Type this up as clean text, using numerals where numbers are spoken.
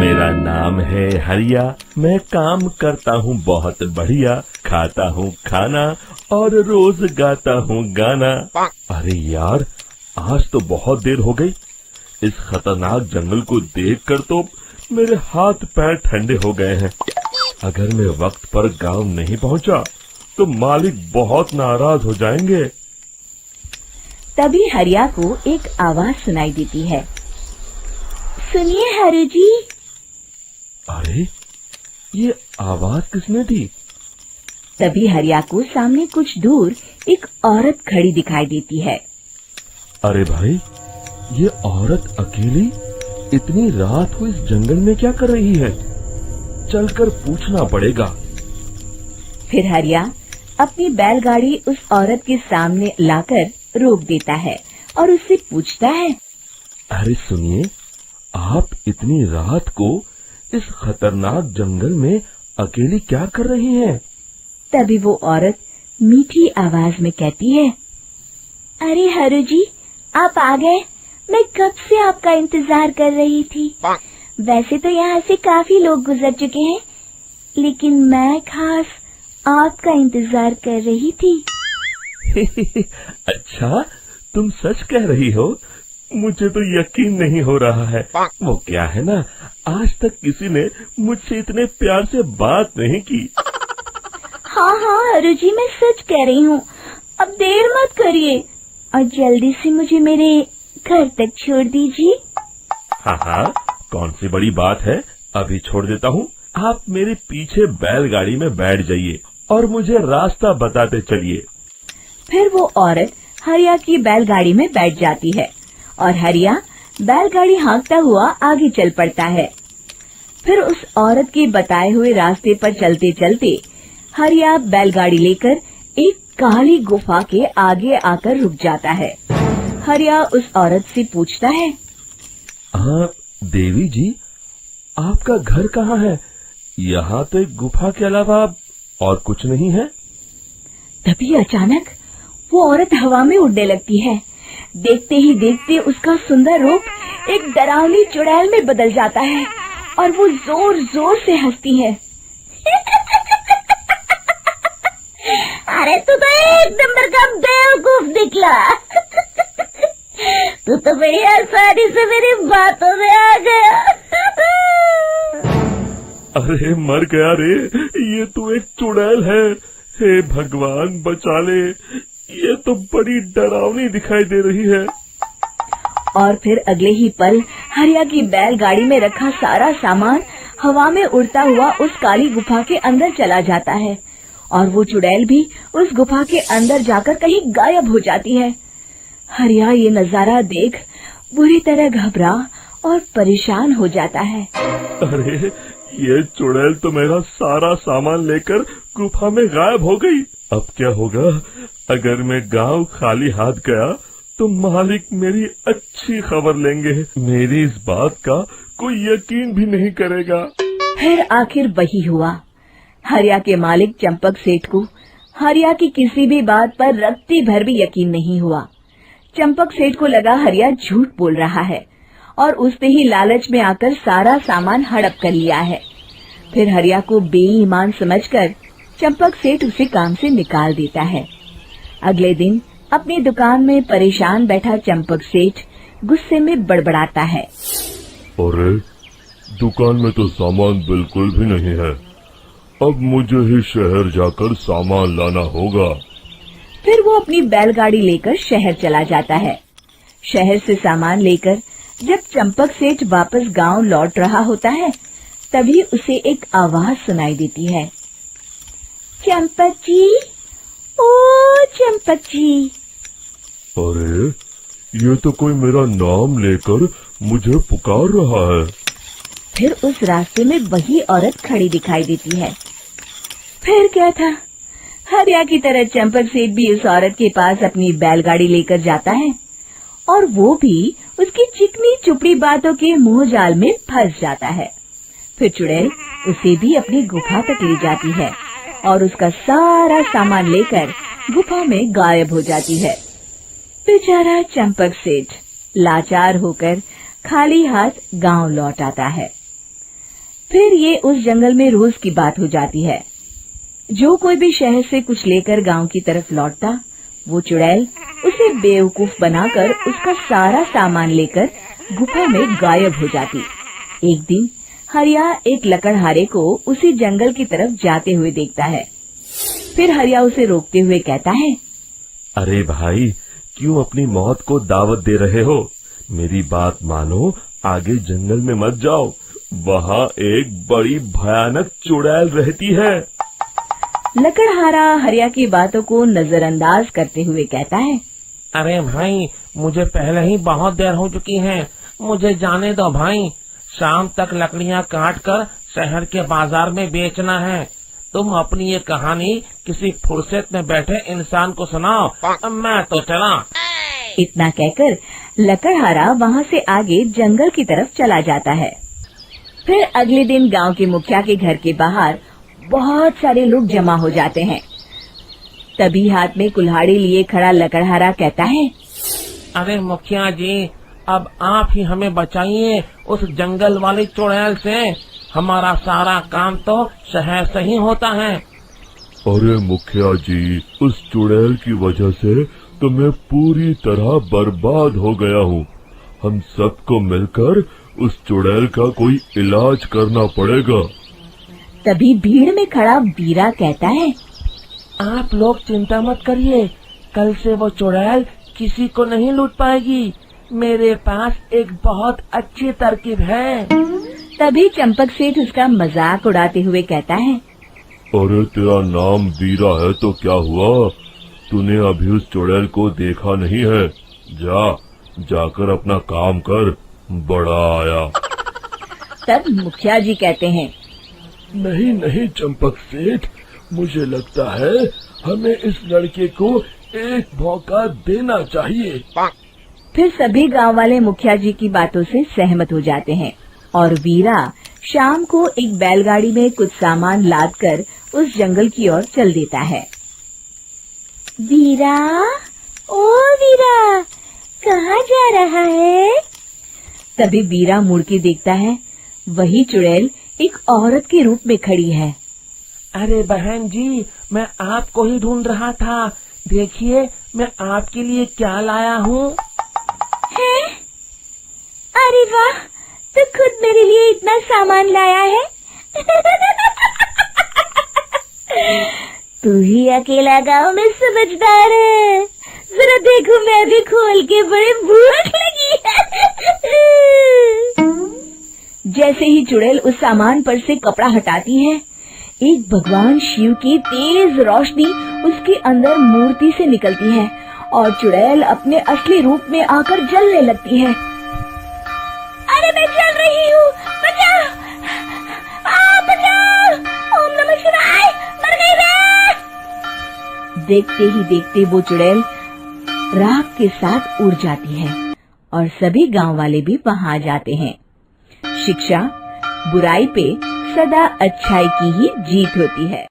मेरा नाम है हरिया, मैं काम करता हूँ बहुत बढ़िया, खाता हूँ खाना और रोज गाता हूँ गाना। अरे यार, आज तो बहुत देर हो गई। इस खतरनाक जंगल को देखकर तो मेरे हाथ पैर ठंडे हो गए हैं। अगर मैं वक्त पर गांव नहीं पहुंचा तो मालिक बहुत नाराज हो जाएंगे। तभी हरिया को एक आवाज सुनाई देती है। सुनिए हरु जी। अरे, ये आवाज किसने दी? तभी हरिया को सामने कुछ दूर एक औरत खड़ी दिखाई देती है। अरे भाई, ये औरत अकेली इतनी रात को इस जंगल में क्या कर रही है? चलकर पूछना पड़ेगा। फिर हरिया अपनी बैलगाड़ी उस औरत के सामने लाकर रोक देता है और उससे पूछता है। अरे सुनिए, आप इतनी रात को इस खतरनाक जंगल में अकेली क्या कर रही हैं? तभी वो औरत मीठी आवाज में कहती है, अरे हरु जी, आप आ गए। मैं कब से आपका इंतजार कर रही थी। वैसे तो यहाँ से काफी लोग गुजर चुके हैं, लेकिन मैं खास आपका इंतजार कर रही थी। अच्छा, तुम सच कह रही हो? मुझे तो यकीन नहीं हो रहा है। वो क्या है ना, आज तक किसी ने मुझसे इतने प्यार से बात नहीं की। हाँ हाँ हरु जी, मैं सच कह रही हूँ। अब देर मत करिए और जल्दी से मुझे मेरे घर तक छोड़ दीजिए। हाँ हाँ, कौन सी बड़ी बात है, अभी छोड़ देता हूँ। आप मेरे पीछे बैलगाड़ी में बैठ जाइए और मुझे रास्ता बताते चलिए। फिर वो औरत हरिया की बैलगाड़ी में बैठ जाती है और हरिया बैलगाड़ी हाँकता हुआ आगे चल पड़ता है। फिर उस औरत के बताए हुए रास्ते पर चलते चलते हरिया बैलगाड़ी लेकर एक काली गुफा के आगे आकर रुक जाता है। हरिया उस औरत से पूछता है, हाँ देवी जी, आपका घर कहाँ है? यहाँ तो एक गुफा के अलावा और कुछ नहीं है। तभी अचानक वो औरत हवा में उड़ने लगती है। देखते ही देखते उसका सुंदर रूप एक डरावनी चुड़ैल में बदल जाता है और वो जोर जोर से हंसती है। अरे तू तो एक नंबर का बेवकूफ निकला। तू तो बड़ी आसानी से मेरी बातों में आ गया। अरे मर गया रे, ये तो एक चुड़ैल है। हे भगवान बचा ले, ये तो बड़ी डरावनी दिखाई दे रही है। और फिर अगले ही पल हरिया की बैलगाड़ी में रखा सारा सामान हवा में उड़ता हुआ उस काली गुफा के अंदर चला जाता है और वो चुड़ैल भी उस गुफा के अंदर जाकर कहीं गायब हो जाती है। हरिया ये नजारा देख बुरी तरह घबरा और परेशान हो जाता है। अरे, ये चुड़ैल तो मेरा सारा सामान लेकर गुफा में गायब हो गई। अब क्या होगा? अगर मैं गांव खाली हाथ गया तो मालिक मेरी अच्छी खबर लेंगे। मेरी इस बात का कोई यकीन भी नहीं करेगा। फिर आखिर वही हुआ। हरिया के मालिक चंपक सेठ को हरिया की किसी भी बात पर रत्ती भर भी यकीन नहीं हुआ। चंपक सेठ को लगा हरिया झूठ बोल रहा है और उसने ही लालच में आकर सारा सामान हड़प कर लिया है। फिर हरिया को बेईमान समझकर चंपक सेठ उसे काम से निकाल देता है। अगले दिन अपनी दुकान में परेशान बैठा चंपक सेठ गुस्से में बड़बड़ाता है। अरे, दुकान में तो सामान बिल्कुल भी नहीं है। अब मुझे ही शहर जाकर सामान लाना होगा। फिर वो अपनी बैलगाड़ी लेकर शहर चला जाता है। शहर से सामान लेकर जब चंपक सेठ वापस गांव लौट रहा होता है, तभी उसे एक आवाज सुनाई देती है। चंपक जी, ओ चंपक जी। अरे, ये तो कोई मेरा नाम लेकर मुझे पुकार रहा है। फिर उस रास्ते में वही औरत खड़ी दिखाई देती है। फिर क्या था, हरिया की तरह चंपक सेठ भी उस औरत के पास अपनी बैलगाड़ी लेकर जाता है और वो भी उसकी चिकनी चुपड़ी बातों के मोह जाल में फंस जाता है। फिर चुड़ैल उसे भी अपनी गुफा तक ले जाती है और उसका सारा सामान लेकर गुफा में गायब हो जाती है। बेचारा चंपक सेठ लाचार होकर खाली हाथ गांव लौट आता है। फिर ये उस जंगल में रोज की बात हो जाती है। जो कोई भी शहर से कुछ लेकर गांव की तरफ लौटता, वो चुड़ैल उसे बेवकूफ बनाकर उसका सारा सामान लेकर गुफा में गायब हो जाती। एक दिन हरिया एक लकड़हारे को उसी जंगल की तरफ जाते हुए देखता है। फिर हरिया उसे रोकते हुए कहता है, अरे भाई, क्यों अपनी मौत को दावत दे रहे हो? मेरी बात मानो, आगे जंगल में मत जाओ, वहाँ एक बड़ी भयानक चुड़ैल रहती है। लकड़हारा हरिया की बातों को नजरअंदाज करते हुए कहता है, अरे भाई, मुझे पहले ही बहुत देर हो चुकी है, मुझे जाने दो भाई। शाम तक लकड़ियाँ काट कर शहर के बाजार में बेचना है। तुम अपनी ये कहानी किसी फुर्सत में बैठे इंसान को सुनाओ, मैं तो चला। इतना कहकर लकड़हारा वहाँ से आगे जंगल की तरफ चला जाता है। फिर अगले दिन गांव के मुखिया के घर के बाहर बहुत सारे लोग जमा हो जाते हैं। तभी हाथ में कुल्हाड़ी लिए खड़ा लकड़हारा कहता है, अरे मुखिया जी, अब आप ही हमें बचाइए उस जंगल वाली चुड़ैल से। हमारा सारा काम तो शहर से ही होता है। अरे मुखिया जी, उस चुड़ैल की वजह से तो मैं पूरी तरह बर्बाद हो गया हूँ। हम सबको मिलकर उस चुड़ैल का कोई इलाज करना पड़ेगा। तभी भीड़ में खड़ा वीरा कहता है, आप लोग चिंता मत करिए, कल से वो चुड़ैल किसी को नहीं लूट पाएगी। मेरे पास एक बहुत अच्छी तरकीब है। तभी चंपक सेठ उसका मजाक उड़ाते हुए कहता है, अरे तेरा नाम वीरा है तो क्या हुआ? तूने अभी उस चुड़ैल को देखा नहीं है? जाकर अपना काम कर, बड़ा आया। तब मुखिया जी कहते हैं, नहीं चंपक सेठ, मुझे लगता है हमें इस लड़के को एक मौका देना चाहिए। फिर सभी गांव वाले मुखिया जी की बातों से सहमत हो जाते हैं और वीरा शाम को एक बैलगाड़ी में कुछ सामान लादकर उस जंगल की ओर चल देता है। वीरा, ओ वीरा, कहाँ जा रहा है? तभी वीरा मुड़ के देखता है, वही चुड़ैल एक औरत के रूप में खड़ी है। अरे बहन जी, मैं आपको ही ढूंढ रहा था। देखिए, मैं आपके लिए क्या लाया हूँ। अरे वाह, तो खुद मेरे लिए इतना सामान लाया है। तू ही अकेला गांव में समझदार है। जरा देखो, मैं भी खोल के, बड़े भूख लगी है। जैसे ही चुड़ैल उस सामान पर से कपड़ा हटाती है, एक भगवान शिव की तेज रोशनी उसके अंदर मूर्ति से निकलती है और चुड़ैल अपने असली रूप में आकर जलने लगती है। अरे मैं जल रही हूँ, बचाओ! बचाओ! ओम नमः शिवाय, मर गई मैं! देखते ही देखते वो चुड़ैल राख के साथ उड़ जाती है और सभी गांव वाले भी वहां जाते हैं। शिक्षा बुराई पे सदा अच्छाई की ही जीत होती है।